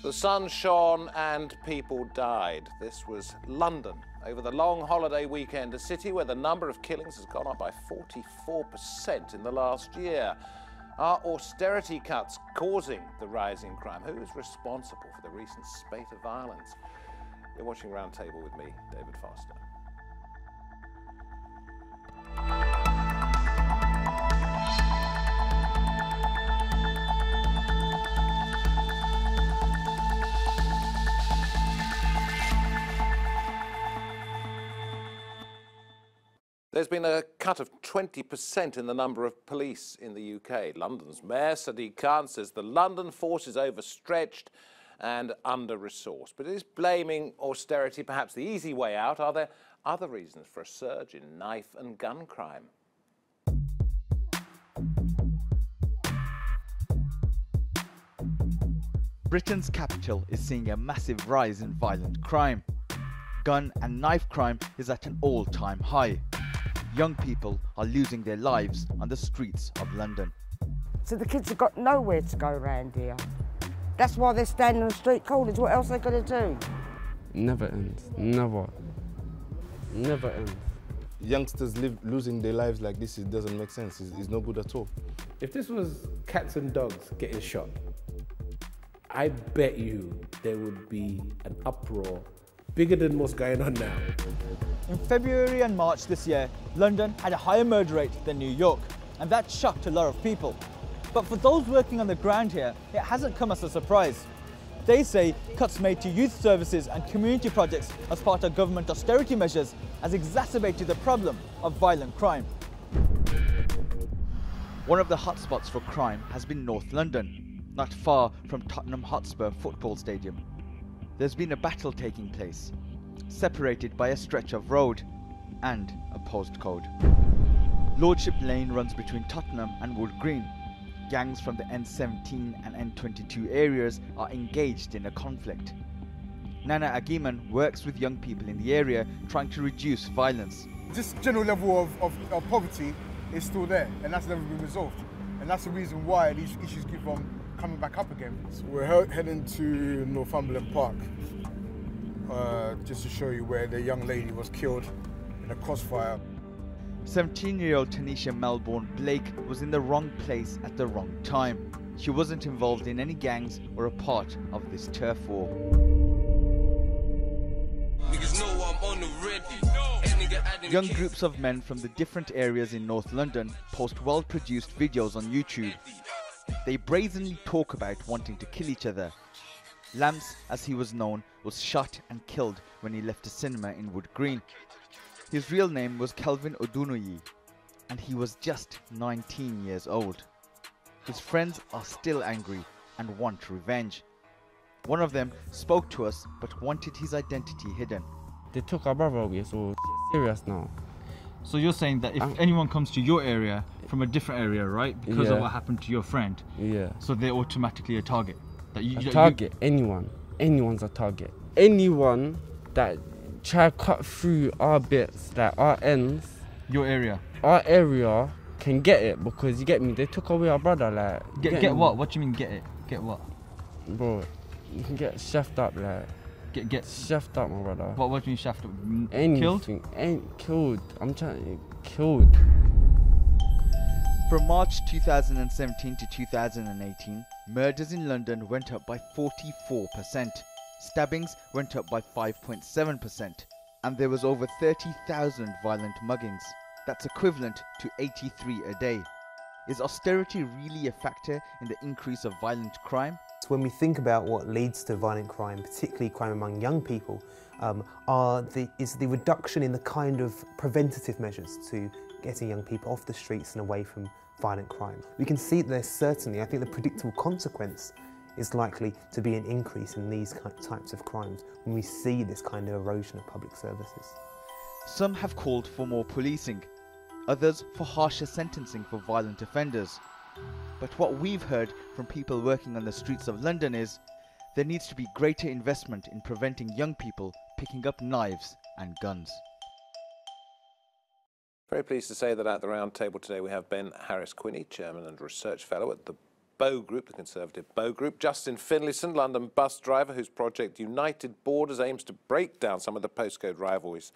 The sun shone and people died. This was London over the long holiday weekend, a city where the number of killings has gone up by 44% in the last year. Are austerity cuts causing the rise in crime? Who is responsible for the recent spate of violence? You're watching Roundtable with me, David Foster. There's been a cut of 20% in the number of police in the UK. London's Mayor Sadiq Khan says the London force is overstretched and under-resourced. But is blaming austerity perhaps the easy way out? Are there other reasons for a surge in knife and gun crime? Britain's capital is seeing a massive rise in violent crime. Gun and knife crime is at an all-time high. Young people are losing their lives on the streets of London. So the kids have got nowhere to go around here. That's why they're standing on the street corners. What else are they going to do? Never ends. Never. Never ends. Youngsters losing their lives like this, it doesn't make sense. It's no good at all. If this was cats and dogs getting shot, I bet you there would be an uproar bigger than what's going on now. In February and March this year, London had a higher murder rate than New York, and that shocked a lot of people. But for those working on the ground here, it hasn't come as a surprise. They say cuts made to youth services and community projects as part of government austerity measures has exacerbated the problem of violent crime. One of the hotspots for crime has been North London, not far from Tottenham Hotspur football stadium. There's been a battle taking place, separated by a stretch of road and a postcode. Lordship Lane runs between Tottenham and Wood Green. Gangs from the N17 and N22 areas are engaged in a conflict. Nana Agiman works with young people in the area trying to reduce violence. This general level of poverty is still there, and that's never been resolved. And that's the reason why these issues keep on coming back up again. So we're heading to Northumberland Park, just to show you where the young lady was killed in a crossfire. 17-year-old Tanisha Melbourne Blake was in the wrong place at the wrong time. She wasn't involved in any gangs or a part of this turf war. Young groups of men from the different areas in North London post well-produced videos on YouTube. They brazenly talk about wanting to kill each other. Lamps, as he was known, was shot and killed when he left a cinema in Wood Green. His real name was Kelvin Odunoyi, and he was just 19 years old. His friends are still angry and want revenge. One of them spoke to us but wanted his identity hidden. They took our brother away, so it's serious now. So you're saying that if anyone comes to your area from a different area, right, because of what happened to your friend, so they're automatically a target? Anyone. Anyone's a target. Anyone that try to cut through our bits, like our ends. Your area? Our area can get it, because you get me, they took away our brother, like. Get what? What do you mean get it? Get what? Bro, you can get chefed up, like. Get chefed up, my brother. What do you mean chefed up? Anything. Ain't killed. I'm trying to killed. From March 2017 to 2018, murders in London went up by 44%. Stabbings went up by 5.7%. And there was over 30,000 violent muggings. That's equivalent to 83 a day. Is austerity really a factor in the increase of violent crime? When we think about what leads to violent crime, particularly crime among young people, is the reduction in the kind of preventative measures to getting young people off the streets and away from violent crime. We can see that there's certainly, I think the predictable consequence is likely to be an increase in these types of crimes when we see this kind of erosion of public services. Some have called for more policing, others for harsher sentencing for violent offenders. But what we've heard from people working on the streets of London is there needs to be greater investment in preventing young people picking up knives and guns. Very pleased to say that at the round table today we have Ben Harris-Quinney, Chairman and Research Fellow at the Bow Group, the Conservative Bow Group. Justin Finlayson, London bus driver, whose project United Borders aims to break down some of the postcode rivalries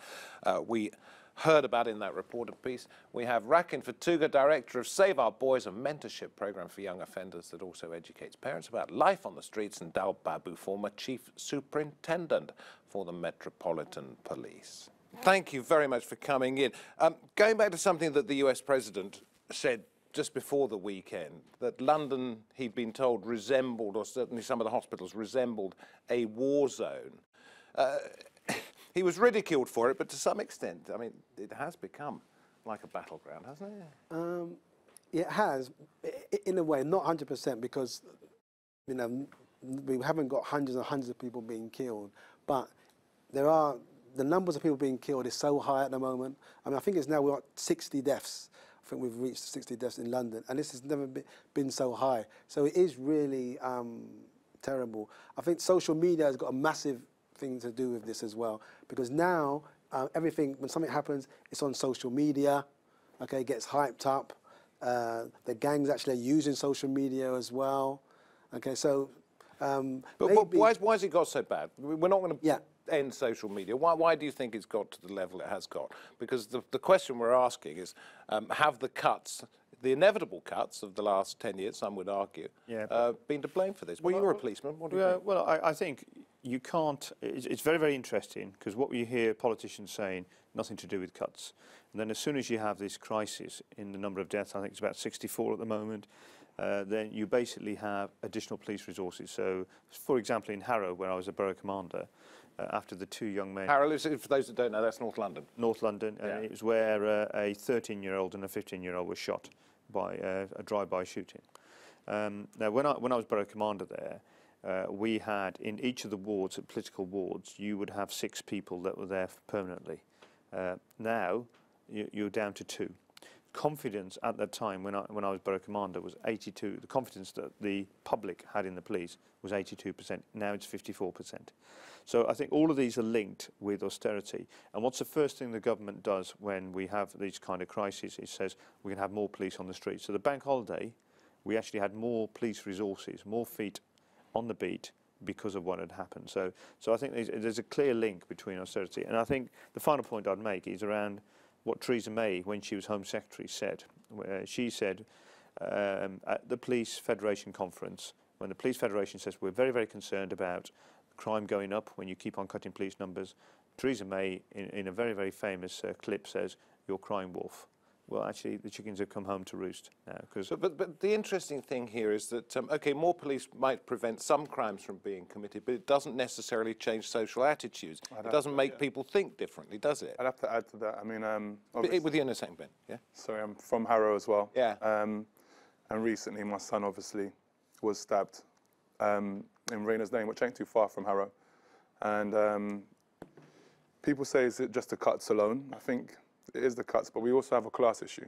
we heard about in that reported piece. We have Rakin Fetuga, director of Save Our Boys, a mentorship program for young offenders that also educates parents about life on the streets, and Babu, former chief superintendent for the Metropolitan Police. Thank you very much for coming in. Going back to something that the US president said just before the weekend, that London, he'd been told, resembled, or certainly some of the hospitals resembled, a war zone. He was ridiculed for it, but to some extent, I mean, it has become like a battleground, hasn't it? It has, in a way, not 100%, because, you know, we haven't got hundreds and hundreds of people being killed, but the numbers of people being killed is so high at the moment. I mean, I think it's now we're at 60 deaths. I think we've reached 60 deaths in London, and this has never been so high. So it is really terrible. I think social media has got a massive thing to do with this as well, because now everything, when something happens, it's on social media, okay, it gets hyped up. The gangs actually are using social media as well. Okay, so but why has it got so bad? We're not going to end social media. Why do you think it's got to the level it has got? Because the question we're asking is, have the cuts, the inevitable cuts of the last 10 years, some would argue, been to blame for this? Well, you're a policeman. What do you think? Well, I think you can't. It's very, very interesting, because what you hear politicians saying, nothing to do with cuts. And then as soon as you have this crisis in the number of deaths, I think it's about 64 at the moment, then you basically have additional police resources. So, for example, in Harrow, where I was a borough commander, after the two young men... Harrow, for those that don't know, that's North London. North London, and it was where a 13-year-old and a 15-year-old were shot by a drive-by shooting. Now, when I was borough commander there, we had, in each of the wards, political wards, you would have 6 people that were there permanently. Now, you're down to 2. Confidence at that time, when I was borough commander, was 82. The confidence that the public had in the police was 82%. Now it's 54%. So I think all of these are linked with austerity. And what's the first thing the government does when we have these kind of crises? It says we can have more police on the streets. So the bank holiday, we actually had more police resources, more feet on the beat, because of what had happened. So I think there's a clear link between austerity. And I think the final point I'd make is around what Theresa May, when she was Home Secretary, said. She said at the Police Federation conference, when the Police Federation says we're very, very concerned about crime going up when you keep on cutting police numbers, Theresa May, in a very, very famous clip, says, "You're crying wolf." Well, actually, the chickens have come home to roost now. But the interesting thing here is that, OK, more police might prevent some crimes from being committed, but it doesn't necessarily change social attitudes. It doesn't make people think differently, does it? I'd have to add to that. I mean, with you in a second, Ben, yeah? Sorry, I'm from Harrow as well. Yeah. And recently, my son, obviously, was stabbed in Rayners Lane, which ain't too far from Harrow. And people say, is it just the cuts alone? I think it is the cuts, but we also have a class issue.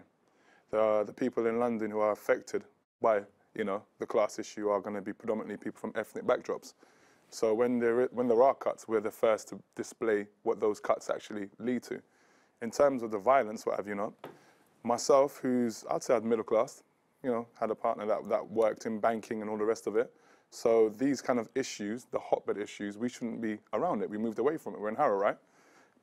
The people in London who are affected by, the class issue are going to be predominantly people from ethnic backdrops. So when there are cuts, we're the first to display what those cuts actually lead to. In terms of the violence, what have you not, myself, who's, I'd say, middle class, had a partner that worked in banking and all the rest of it. So these kind of issues, the hotbed issues, we shouldn't be around it. We moved away from it. We're in Harrow, right?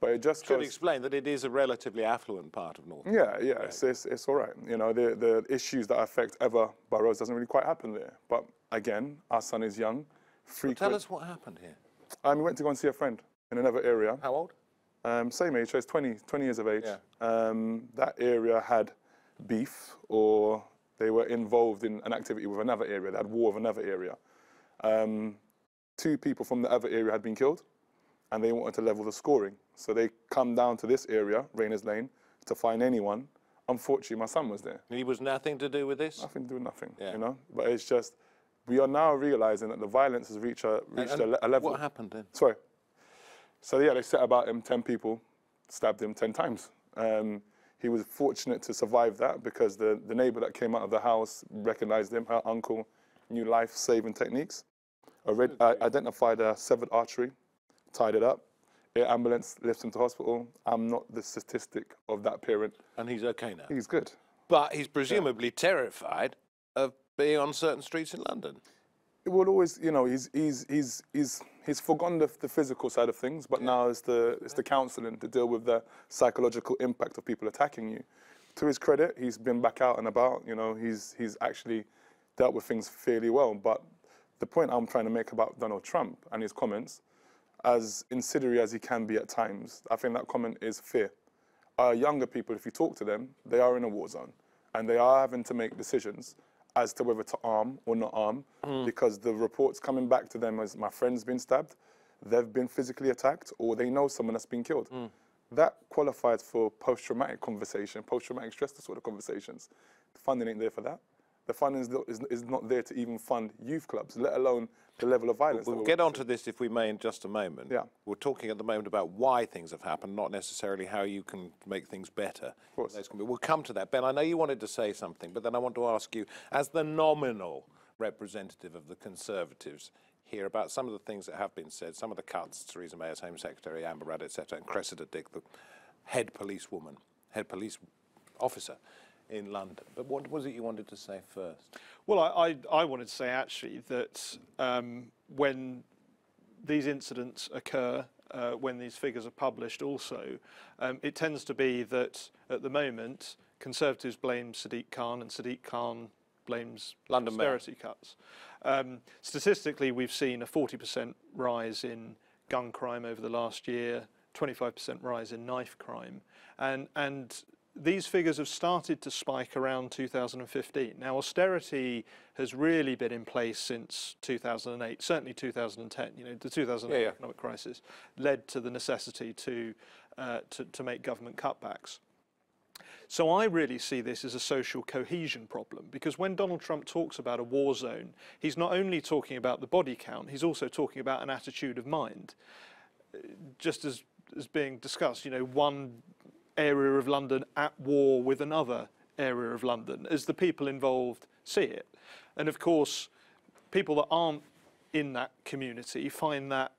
But it just should explain that it is a relatively affluent part of North. Yeah, it's all right. The issues that affect other boroughs doesn't really quite happen there. But again, our son is young. Well, tell us what happened here. We went to go and see a friend in another area. How old? Same age, so he's 20 years of age. Yeah. That area had beef, or they were involved in an activity with another area. They had war with another area. 2 people from the other area had been killed, and they wanted to level the scoring. So they come down to this area, Rayners Lane, to find anyone. Unfortunately, my son was there. He was nothing to do with this? Nothing to do with nothing, But it's just, we are now realising that the violence has reached a level. What happened then? Sorry. So yeah, they set about him, 10 people, stabbed him 10 times. He was fortunate to survive that because the neighbour that came out of the house recognised him, her uncle knew life-saving techniques. Identified a severed artery, tied it up. Air ambulance lifts him to hospital. I'm not the statistic of that parent. And he's okay now? He's good. But he's presumably terrified of being on certain streets in London? It will always, you know, he's forgone the physical side of things, but now it's the counselling to deal with the psychological impact of people attacking you. To his credit, he's been back out and about. You know, he's actually dealt with things fairly well. But the point I'm trying to make about Donald Trump and his comments, as incendiary as he can be at times, I think that comment is fair. Our younger people, if you talk to them, they are in a war zone, and they are having to make decisions as to whether to arm or not arm, because the reports coming back to them as my friend's been stabbed, they've been physically attacked, or they know someone that's been killed. That qualifies for post-traumatic conversation, post-traumatic stress disorder conversations. The funding ain't there for that. The funding is not there to even fund youth clubs, let alone the level of violence. We'll get onto this, if we may, in just a moment. Yeah. We're talking at the moment about why things have happened, not necessarily how you can make things better. Of course. We'll come to that. Ben, I know you wanted to say something, but then I want to ask you, as the nominal representative of the Conservatives, here about some of the things that have been said, some of the cuts, Theresa May as Home Secretary, Amber Rudd, etc., and Cressida Dick, the head police officer in London. But what was it you wanted to say first? Well, I wanted to say actually that when these incidents occur, when these figures are published also, it tends to be that at the moment Conservatives blame Sadiq Khan and Sadiq Khan blames London austerity cuts. Statistically, we've seen a 40% rise in gun crime over the last year, 25% rise in knife crime, and these figures have started to spike around 2015. Now, austerity has really been in place since 2008, certainly 2010. You know, the 2008 economic crisis led to the necessity to make government cutbacks. So I really see this as a social cohesion problem, because when Donald Trump talks about a war zone, he's not only talking about the body count, he's also talking about an attitude of mind. Just as being discussed, you know, one area of London at war with another area of London, as the people involved see it. And of course, people that aren't in that community find that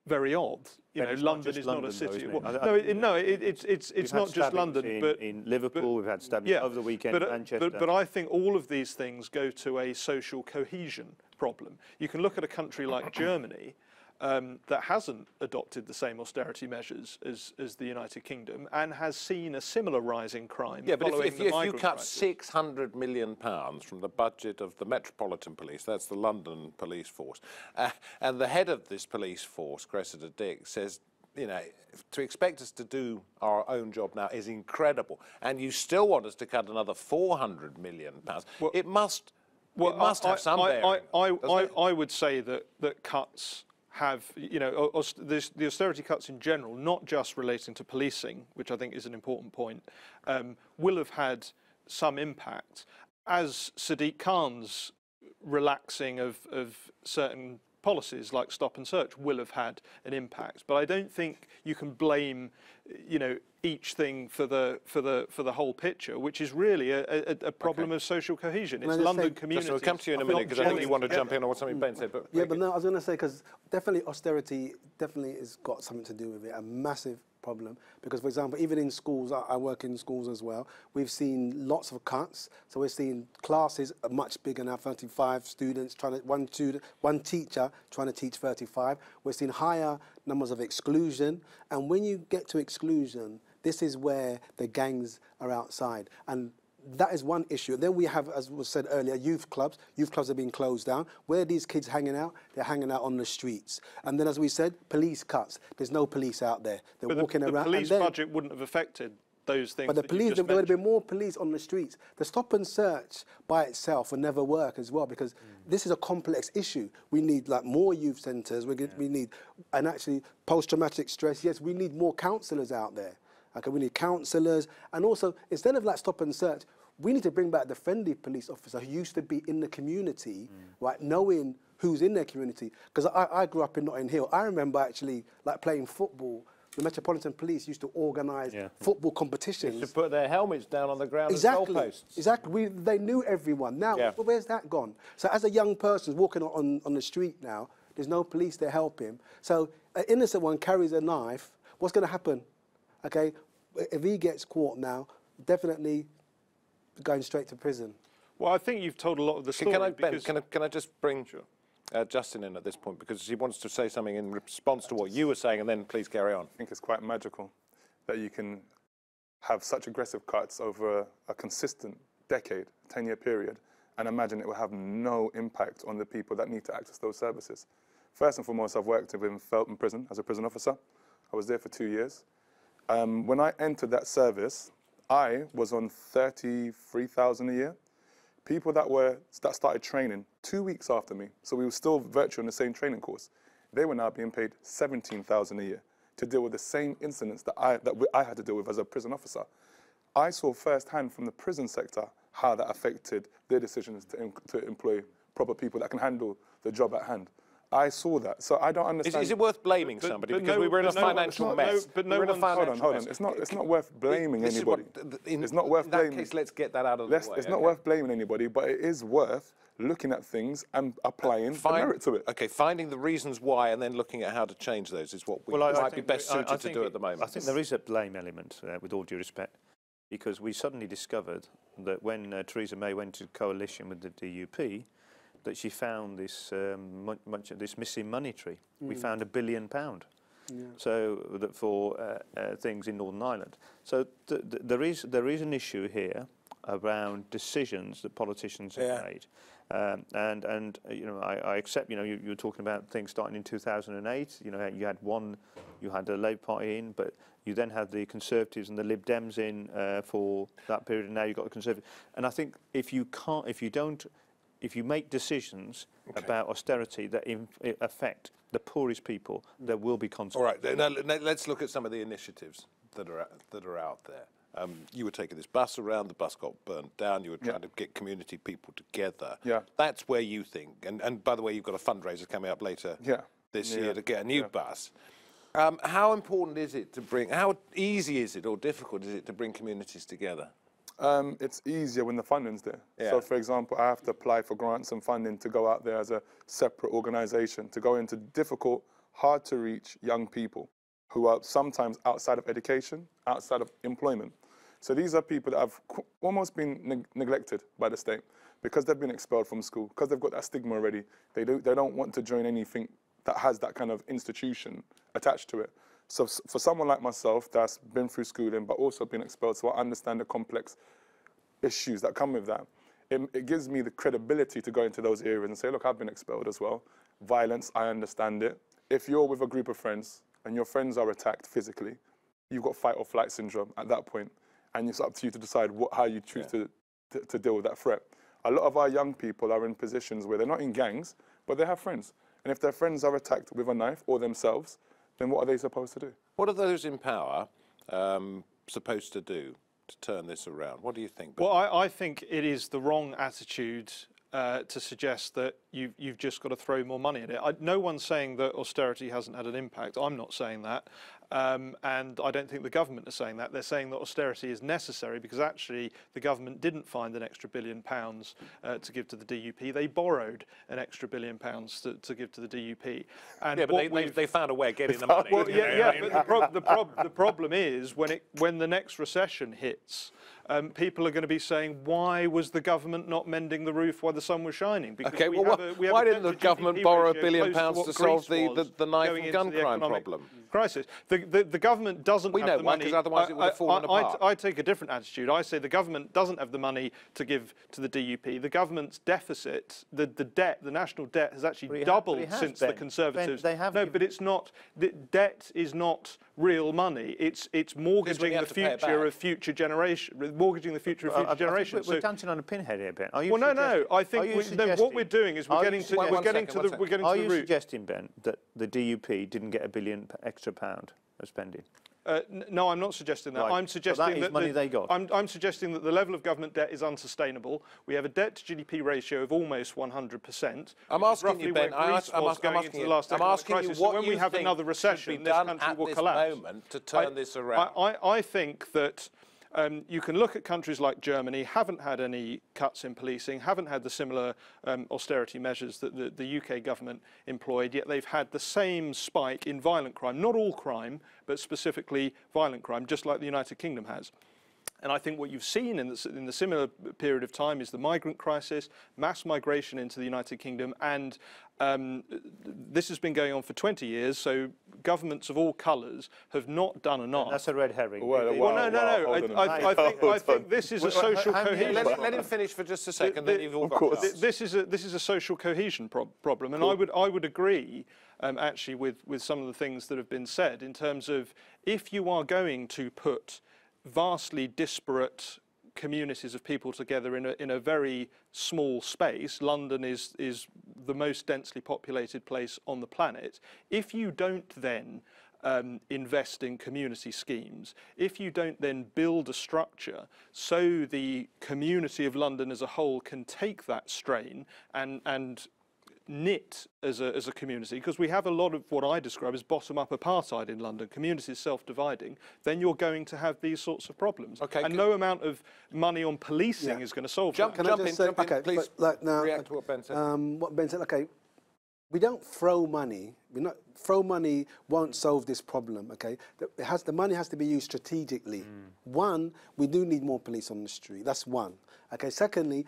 very odd. You know, London is not a city. It's not just London, but in Liverpool we've had stabbings over the weekend. Manchester. But I think all of these things go to a social cohesion problem. You can look at a country like Germany, that hasn't adopted the same austerity measures as the United Kingdom and has seen a similar rise in crime. Yeah, but if you cut crisis. £600 million from the budget of the Metropolitan Police, that's the London police force, and the head of this police force, Cressida Dick, says, you know, to expect us to do our own job now is incredible, and you still want us to cut another £400 million. Well, it must have some bearing. I would say that cuts have, you know, the austerity cuts in general, not just relating to policing, which I think is an important point, will have had some impact, as Sadiq Khan's relaxing of certain policies like stop and search will have had an impact. But I don't think you can blame, you know, each thing for the whole picture, which is really a problem of social cohesion. It's London communities. We'll come to you in a minute, because I think you want to jump in on what something Ben said. But yeah, but no, I was going to say, because definitely austerity has got something to do with it, a massive problem. Because, for example, even in schools, I work in schools as well, we've seen lots of cuts. So we're seeing classes are much bigger now, 35 students, one teacher trying to teach 35. We're seeing higher numbers of exclusion. And when you get to exclusion, this is where the gangs are outside. And that is one issue. Then we have, as was said earlier, youth clubs. Youth clubs are being closed down. Where are these kids hanging out? They're hanging out on the streets. And then, as we said, police cuts. There's no police out there. They're walking around. The police budget wouldn't have affected those things. But the police, there would have been more police on the streets. The stop and search by itself will never work as well, because this is a complex issue. We need like more youth centres. We need, and actually post-traumatic stress. Yes, we need more counsellors out there. Okay, we need counsellors, and also instead of like stop and search, we need to bring back the friendly police officer who used to be in the community, right, knowing who's in their community. Because I grew up in Notting Hill. I remember actually like playing football. The Metropolitan Police used to organise football competitions. Used to put their helmets down on the ground as goalposts. Exactly. They knew everyone. Now, where's that gone? So as a young person walking on the street now, there's no police to help him. So an innocent one carries a knife. What's going to happen? Okay, if he gets caught now, definitely going straight to prison. Well, I think you've told a lot of the story. Can I just bring Justin in at this point, because he wants to say something in response to what you were saying, and then please carry on. I think it's quite magical that you can have such aggressive cuts over a consistent decade, 10-year period, and imagine it will have no impact on the people that need to access those services. First and foremost, I've worked in Felton Prison as a prison officer. I was there for 2 years. When I entered that service, I was on 33,000 a year. People that started training 2 weeks after me, so we were still virtually on the same training course, they were now being paid 17,000 a year to deal with the same incidents that I had to deal with as a prison officer. I saw firsthand from the prison sector how that affected their decisions to employ proper people that can handle the job at hand. I saw that, so I don't understand. Is it worth blaming somebody because we were in a financial mess? Hold on. It's not worth blaming anybody. It's not worth blaming. In that case, let's get that out of the way. It's not worth blaming anybody, but it is worth looking at things and applying the merit to it. Okay, finding the reasons why and then looking at how to change those is what we might be best suited to do at the moment. I think there is a blame element, with all due respect, because we suddenly discovered that when Theresa May went to coalition with the DUP, that she found this this missing money tree. We found £1 billion. Yeah. So that for things in Northern Ireland. So there is an issue here around decisions that politicians have made. And you know, I accept, you know, you were talking about things starting in 2008. You know, you had the Labour Party in, but you then had the Conservatives and the Lib Dems in for that period, and now you've got the Conservatives. And I think if you make decisions about austerity that affect the poorest people, there will be consequences. All right, now let's look at some of the initiatives that are out there. You were taking this bus around, the bus got burnt down, you were trying to get community people together. Yeah. That's where you think, and by the way, you've got a fundraiser coming up later this year to get a new bus. How important is it to bring, how easy is it or difficult is it to bring communities together? It's easier when the funding's there. Yeah. So, for example, I have to apply for grants and funding to go out there as a separate organisation, to go into difficult, hard-to-reach young people who are sometimes outside of education, outside of employment. So these are people that have almost been neglected by the state because they've been expelled from school, because they've got that stigma already. They don't want to join anything that has that kind of institution attached to it. So for someone like myself that's been through schooling but also been expelled, so I understand the complex issues that come with that, it gives me the credibility to go into those areas and say, look, I've been expelled as well. Violence, I understand it. If you're with a group of friends and your friends are attacked physically, you've got fight or flight syndrome at that point, and it's up to you to decide how you choose to deal with that threat. A lot of our young people are in positions where they're not in gangs, but they have friends. And if their friends are attacked with a knife or themselves, then what are they supposed to do? What are those in power supposed to do to turn this around? What do you think? Well, I think it is the wrong attitude to suggest that you've just got to throw more money at it. No one's saying that austerity hasn't had an impact. I'm not saying that. And I don't think the government is saying that. They're saying that austerity is necessary because actually the government didn't find an extra £1 billion to give to the DUP. They borrowed an extra £1 billion to give to the DUP. And but they found a way of getting the money. Well, but the problem is when the next recession hits, people are going to be saying, why was the government not mending the roof while the sun was shining? Because why didn't the government borrow £1 billion to solve the knife and gun crime problem? Crisis. The government doesn't have the money. Because otherwise it would have fallen apart. I take a different attitude. I say the government doesn't have the money to give to the DUP. The government's deficit, the debt, the national debt has actually doubled since the Conservatives. But it's not. Debt is not real money. It's mortgaging the future of future generations. Mortgaging the future of future generations. We're dancing on a pinhead here, Ben. Well, no. I think what we're doing is we're getting to the root. Are you suggesting, Ben, that the DUP didn't get £1 billion extra of spending? No, I'm not suggesting that. Right. I'm suggesting that money they got. I'm suggesting that the level of government debt is unsustainable. We have a debt to GDP ratio of almost 100%. I'm asking you, Ben. I'm asking you what when we have another recession, this country will collapse. Moment to turn this around. I think that. You can look at countries like Germany, haven't had any cuts in policing, haven't had the similar austerity measures that the UK government employed, yet they've had the same spike in violent crime. Not all crime, but specifically violent crime, just like the United Kingdom has. And I think what you've seen in the similar period of time is the migrant crisis, mass migration into the United Kingdom, and this has been going on for 20 years, so governments of all colours have not done enough. That's a red herring. I think this is a social cohesion. Let him finish for just a second, then you've all got this is a social cohesion problem, and I would agree actually with some of the things that have been said in terms of if you are going to put vastly disparate communities of people together in a very small space. London is the most densely populated place on the planet. If you don't then invest in community schemes, if you don't then build a structure so the community of London as a whole can take that strain and knit as a community, because we have a lot of what I describe as bottom-up apartheid in London, communities self-dividing, then you're going to have these sorts of problems. Okay, and no amount of money on policing is going to solve that. Can I just say, okay, please like now, react to what Ben said. What Ben said, okay, we don't throw money. Throw money won't solve this problem, okay? The money has to be used strategically. One, we do need more police on the street. That's one. Okay, secondly,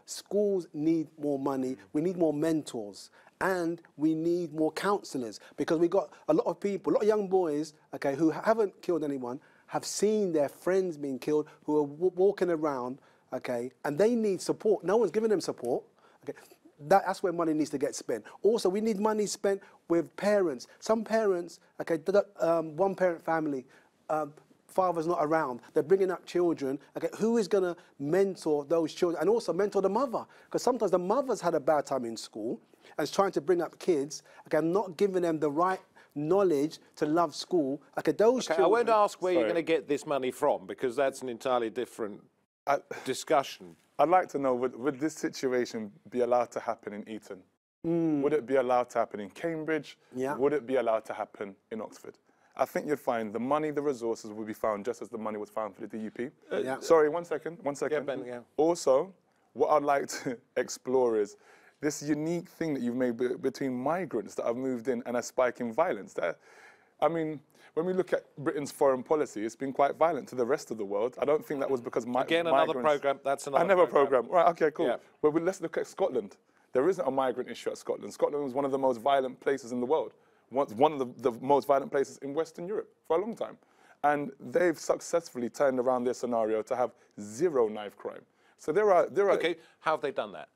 schools need more money. We need more mentors. And we need more counsellors, because we've got a lot of people, a lot of young boys, okay, who haven't killed anyone, have seen their friends being killed, who are walking around, okay, and they need support. No one's giving them support, okay? That's where money needs to get spent. Also, we need money spent with parents. Some parents, okay, one-parent family, father's not around, they're bringing up children, okay, who is going to mentor those children and also mentor the mother? Because sometimes the mother's had a bad time in school and is trying to bring up kids, okay, and not giving them the right knowledge to love school. Okay, those children... I won't ask where you're going to get this money from, because that's an entirely different discussion. I'd like to know, would this situation be allowed to happen in Eton? Would it be allowed to happen in Cambridge? Would it be allowed to happen in Oxford? I think you'd find the money, the resources will be found just as the money was found for the DUP. Sorry, one second. Yeah, Ben, yeah. Also, what I'd like to explore is this unique thing that you've made between migrants that have moved in and a spike in violence. I mean, when we look at Britain's foreign policy, it's been quite violent to the rest of the world. I don't think that was because Again, migrants... another programme, that's another Another programme. Right, okay, cool. Yeah. Well, let's look at Scotland. There isn't a migrant issue at Scotland. Scotland was one of the most violent places in the world. One of the most violent places in Western Europe for a long time. And they've successfully turned around their scenario to have zero knife crime. So there are... Okay, how have they done that?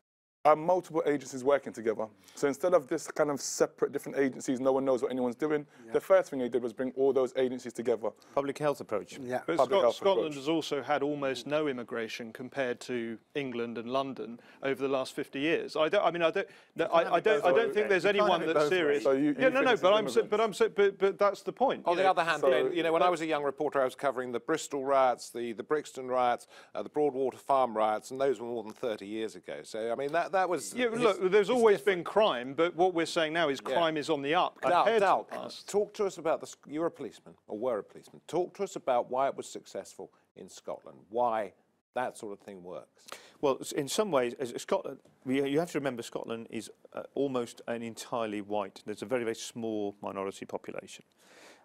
Multiple agencies working together. So instead of this kind of separate different agencies, no one knows what anyone's doing, the first thing they did was bring all those agencies together. Public health approach. Yeah. But Scotland has also had almost no immigration compared to England and London over the last 50 years. I don't think there's anyone that's serious. So but that's the point. On the other hand, Ben, you know, when I was a young reporter, I was covering the Bristol riots, the Brixton riots, the Broadwater Farm riots, and those were more than 30 years ago. So, I mean, that was... Yeah, look, there's always been crime, but what we're saying now is crime is on the up compared to the past. Talk to us about this. You're a policeman, or were a policeman. Talk to us about why it was successful in Scotland, why that sort of thing works. Well, in some ways, Scotland, you have to remember Scotland is almost an entirely white. There's a very, very small minority population.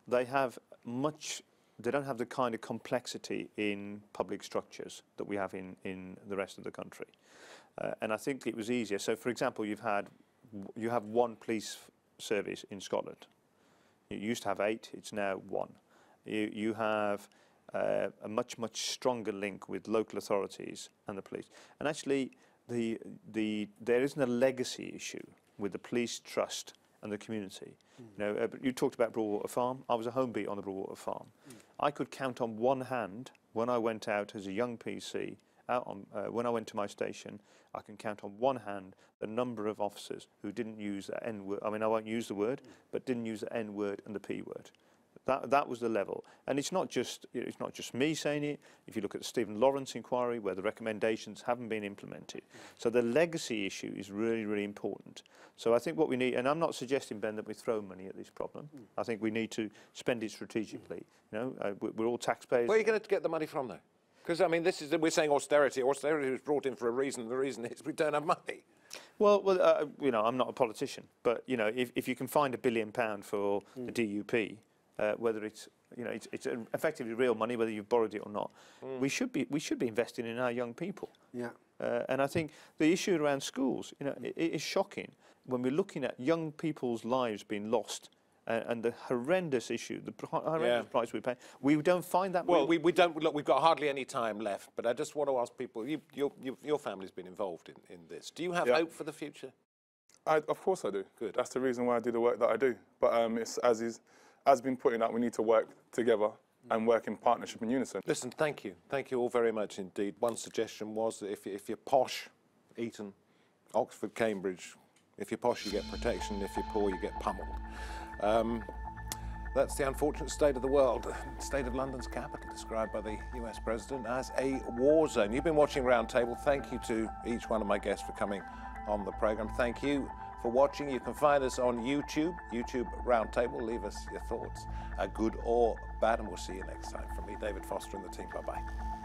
They don't have the kind of complexity in public structures that we have in the rest of the country. And I think it was easier. So, for example, you have one police service in Scotland. You used to have 8, it's now 1. You have a much stronger link with local authorities and the police. And actually, there isn't a legacy issue with the police trust and the community. You know, you talked about Broadwater Farm. I was a home beat on the Broadwater Farm. I could count on one hand when I went out as a young PC. When I went to my station, I can count on one hand the number of officers who didn't use the N word. I mean, I won't use the word, but didn't use the N word and the P word. That was the level, and it's not just me saying it. If you look at the Stephen Lawrence inquiry, where the recommendations haven't been implemented, so the legacy issue is really important. So I think what we need, and I'm not suggesting, Ben, that we throw money at this problem. I think we need to spend it strategically. You know, we're all taxpayers. Where are you going to get the money from, though? Because, I mean, we're saying austerity. Austerity was brought in for a reason. The reason is we don't have money. Well, you know, I'm not a politician, but, you know, if you can find £1 billion for the DUP, whether it's it's effectively real money, whether you've borrowed it or not. We should be investing in our young people. Yeah. And I think the issue around schools, it is shocking when we're looking at young people's lives being lost. And the horrendous issue, the horrendous price we pay, we don't find that. Well, we don't. Look, we've got hardly any time left, but I just want to ask people. Your family's been involved in this. Do you have hope for the future? Of course I do. Good. That's the reason why I do the work that I do. But it's as been pointing out, we need to work together and work in partnership and unison. Listen, thank you all very much indeed. One suggestion was that if you're posh, Eton, Oxford, Cambridge, if you're posh you get protection, if you're poor you get pummeled. That's the unfortunate state of the world. The state of London's capital, described by the US President as a war zone. You've been watching Roundtable. Thank you to each one of my guests for coming on the programme. Thank you for watching. You can find us on YouTube Roundtable. Leave us your thoughts, good or bad, and we'll see you next time. From me, David Foster, and the team. Bye-bye.